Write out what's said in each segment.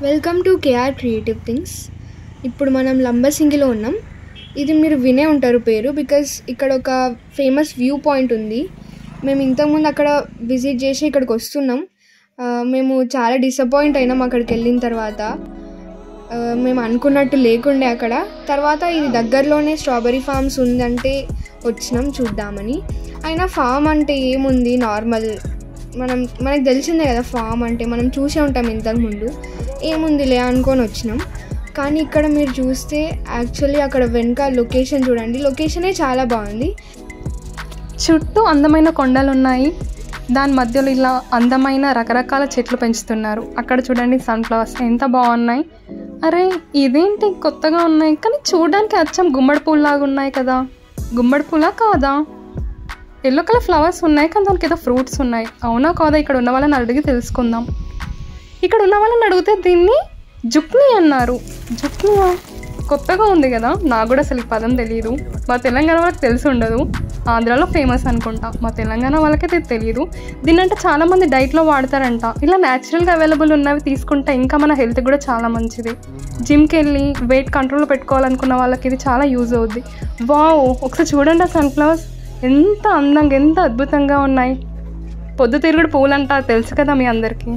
Welcome to KR creative things. ఇప్పుడు మనం లంబసింగిలో ఉన్నాం. ఇది మీరు వినే ఉంటారు పేరు, బికాస్ ఇక్కడ ఒక ఫేమస్ వ్యూ పాయింట్ ఉంది. మేము ఇంతకుముందు అక్కడ విజిట్ చేసి ఇక్కడికి వస్తున్నాం. మేము చాలా డిసప్పాయింట్ అయినాం అక్కడికి వెళ్ళిన తర్వాత. మేము అనుకున్నట్టు లేకుండే అక్కడ. తర్వాత ఇది దగ్గరలోనే స్ట్రాబెర్రీ ఫార్మ్స్ ఉందంటే వచ్చినాం చూద్దామని. అయినా ఫామ్ అంటే ఏముంది, నార్మల్ మనకు తెలిసిందే కదా ఫామ్ అంటే, మనం చూసే ఉంటాం ఇంతకుముందు. ఏముందిలే అనుకొని వచ్చినాం. కానీ ఇక్కడ మీరు చూస్తే యాక్చువల్లీ అక్కడ వెనక లొకేషన్ చూడండి, లొకేషనే చాలా బాగుంది. చుట్టూ అందమైన కొండలు ఉన్నాయి, దాని మధ్యలో ఇలా అందమైన రకరకాల చెట్లు పెంచుతున్నారు. అక్కడ చూడండి సన్ఫ్లవర్స్ ఎంత బాగున్నాయి. అరే ఇదేంటి కొత్తగా ఉన్నాయి, కానీ చూడడానికి అచ్చం గుమ్మడి పూల్లాగా ఉన్నాయి కదా. గుమ్మడి పూలా కాదా? ఎల్లో కలర్ ఫ్లవర్స్ ఉన్నాయి, కానీ దానికి ఏదో ఫ్రూట్స్ ఉన్నాయి. అవునా కాదా? ఇక్కడ ఉన్న వాళ్ళని అడిగి తెలుసుకుందాం. ఇక్కడ ఉన్న వాళ్ళని అడిగితే దీన్ని జుక్ని అన్నారు. జుక్నియా? కొత్తగా ఉంది కదా, నాకు కూడా అసలు ఈ పదం తెలియదు. మా తెలంగాణ వాళ్ళకి తెలిసి ఉండదు, ఆంధ్రాలో ఫేమస్ అనుకుంటా. మా తెలంగాణ వాళ్ళకైతే తెలియదు. దీన్నంటే చాలామంది డైట్లో వాడతారంట. ఇలా న్యాచురల్గా అవైలబుల్ ఉన్నవి తీసుకుంటే ఇంకా మన హెల్త్ కూడా చాలా మంచిది. జిమ్కి వెళ్ళి వెయిట్ కంట్రోల్లో పెట్టుకోవాలనుకున్న వాళ్ళకి ఇది చాలా యూజ్ అవుద్ది. వావ్, ఒకసారి చూడండి ఆ సన్ఫ్లవర్స్ ఎంత అందంగా, ఎంత అద్భుతంగా ఉన్నాయి. పొద్దుతిరుగుడు పూలంట, తెలుసు కదా మీ అందరికీ.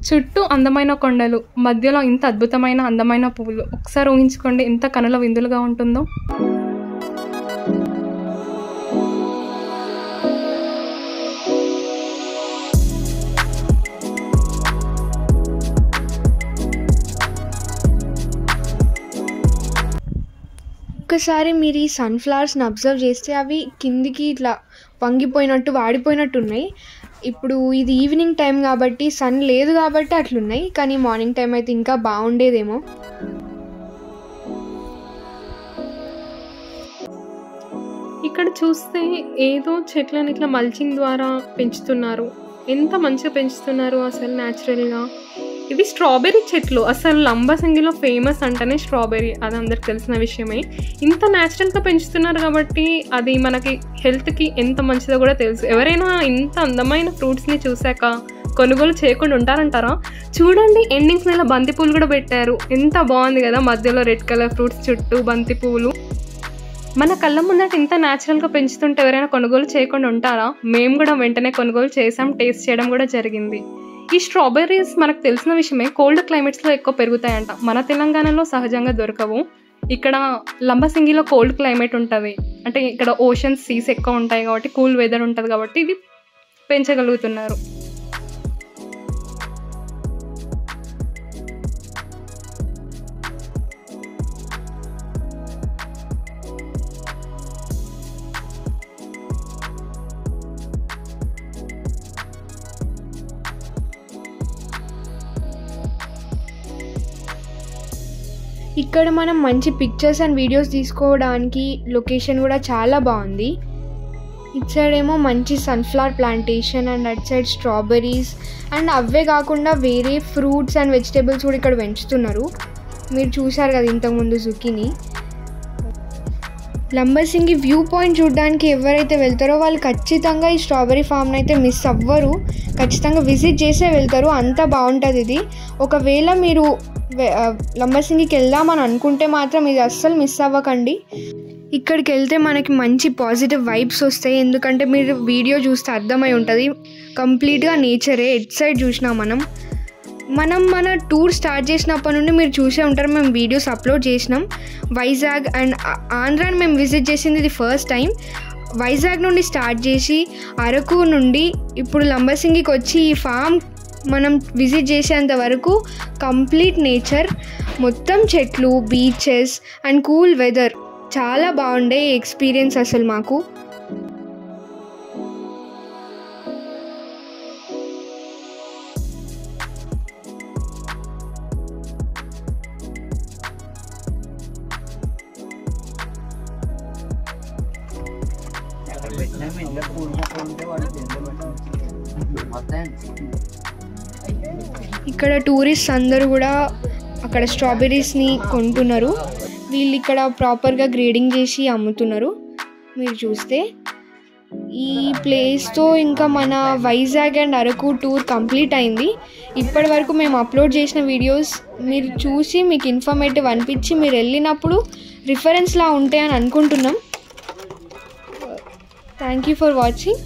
చుట్టూ అందమైన కొండలు, మధ్యలో ఇంత అద్భుతమైన అందమైన పువ్వులు. ఒకసారి ఊహించుకోండి ఎంత కనుల విందులుగా ఉంటుందో. ఒక్కసారి మీరు ఈ సన్ఫ్లవర్స్ని అబ్జర్వ్ చేస్తే అవి కిందికి ఇట్లా వంగిపోయినట్టు, వాడిపోయినట్టు ఉన్నాయి. ఇప్పుడు ఇది ఈవినింగ్ టైం కాబట్టి, సన్ లేదు కాబట్టి అట్లున్నాయి. కానీ మార్నింగ్ టైం అయితే ఇంకా బాగుండేదేమో. ఇక్కడ చూస్తే ఏదో చెట్లను ఇట్లా మల్చింగ్ ద్వారా పెంచుతున్నారు. ఎంత మంచిగా పెంచుతున్నారు అసలు న్యాచురల్గా. ఇవి స్ట్రాబెర్రీ చెట్లు. అసలు లంబసింగిలో ఫేమస్ అంటేనే స్ట్రాబెర్రీ, అది అందరికి తెలిసిన విషయమే. ఇంత న్యాచురల్గా పెంచుతున్నారు కాబట్టి అది మనకి హెల్త్కి ఎంత మంచిదో కూడా తెలుసు. ఎవరైనా ఇంత అందమైన ఫ్రూట్స్ని చూశాక కొనుగోలు చేయకుండా ఉంటారంటారా? చూడండి, ఎండింగ్స్ నెల బంతి పూలు కూడా పెట్టారు. ఎంత బాగుంది కదా, మధ్యలో రెడ్ కలర్ ఫ్రూట్స్ చుట్టూ బంతి పువ్వులు. మన కళ్ళ ముందట ఇంత న్యాచురల్గా పెంచుతుంటే ఎవరైనా కొనుగోలు చేయకుండా ఉంటారా? మేము కూడా వెంటనే కొనుగోలు చేసాం, టేస్ట్ చేయడం కూడా జరిగింది. ఈ స్ట్రాబెర్రీస్ మనకు తెలిసిన విషయమే, కోల్డ్ క్లైమేట్స్లో ఎక్కువ పెరుగుతాయంట. మన తెలంగాణలో సహజంగా దొరకవు. ఇక్కడ లంబసింగిలో కోల్డ్ క్లైమేట్ ఉంటుంది, అంటే ఇక్కడ ఓషన్స్, సీస్ ఎక్కువ ఉంటాయి కాబట్టి కూల్ వెదర్ ఉంటుంది కాబట్టి ఇది పెంచగలుగుతున్నారు. ఇక్కడ మనం మంచి పిక్చర్స్ అండ్ వీడియోస్ తీసుకోవడానికి లొకేషన్ కూడా చాలా బాగుంది. ఇటు సైడ్ ఏమో మంచి సన్ఫ్లవర్ ప్లాంటేషన్ అండ్ అటు సైడ్ స్ట్రాబెర్రీస్ అండ్ అవే కాకుండా వేరే ఫ్రూట్స్ అండ్ వెజిటేబుల్స్ కూడా ఇక్కడ పెంచుతున్నారు. మీరు చూశారు కదా ఇంతకుముందు జుకీని. లంబసింగి వ్యూ పాయింట్ చూడడానికి ఎవరైతే వెళ్తారో వాళ్ళు ఖచ్చితంగా ఈ స్ట్రాబెర్రీ ఫామ్ని అయితే మిస్ అవ్వరు. ఖచ్చితంగా విజిట్ చేసే వెళ్తారు, అంత బాగుంటుంది ఇది. ఒకవేళ మీరు లంబసింగికి వెళ్దామని అనుకుంటే మాత్రం ఇది అస్సలు మిస్ అవ్వకండి. ఇక్కడికి వెళ్తే మనకి మంచి పాజిటివ్ వైబ్స్ వస్తాయి. ఎందుకంటే మీరు వీడియో చూస్తే అర్థమై ఉంటుంది, కంప్లీట్గా నేచరే. ఎట్ సైడ్ చూసినా మనం మన టూర్ స్టార్ట్ చేసినప్పటి నుండి మీరు చూసే ఉంటారు, మేము వీడియోస్ అప్లోడ్ చేసినాం. వైజాగ్ అండ్ ఆంధ్రాని మేము విజిట్ చేసింది ఇది ఫస్ట్ టైం. వైజాగ్ నుండి స్టార్ట్ చేసి అరకు నుండి ఇప్పుడు లంబసింగికి వచ్చి ఈ ఫామ్ మనం విజిట్ చేసేంత వరకు కంప్లీట్ నేచర్, మొత్తం చెట్లు, బీచెస్ అండ్ కూల్ వెదర్. చాలా బాగుండే ఎక్స్పీరియన్స్ అసలు మాకు. ఇక్కడ టూరిస్ట్ అందరూ కూడా అక్కడ స్ట్రాబెర్రీస్ని కొంటున్నారు. వీళ్ళు ఇక్కడ ప్రాపర్గా గ్రేడింగ్ చేసి అమ్ముతున్నారు. మీరు చూస్తే ఈ ప్లేస్తో ఇంకా మన Vizag and Araku tour complete అయింది. ఇప్పటి వరకు మేము అప్లోడ్ చేసిన వీడియోస్ మీరు చూసి మీకు ఇన్ఫర్మేటివ్ అనిపించి మీరు వెళ్ళినప్పుడు రిఫరెన్స్లా ఉంటాయని అనుకుంటున్నాం. Thank you for watching.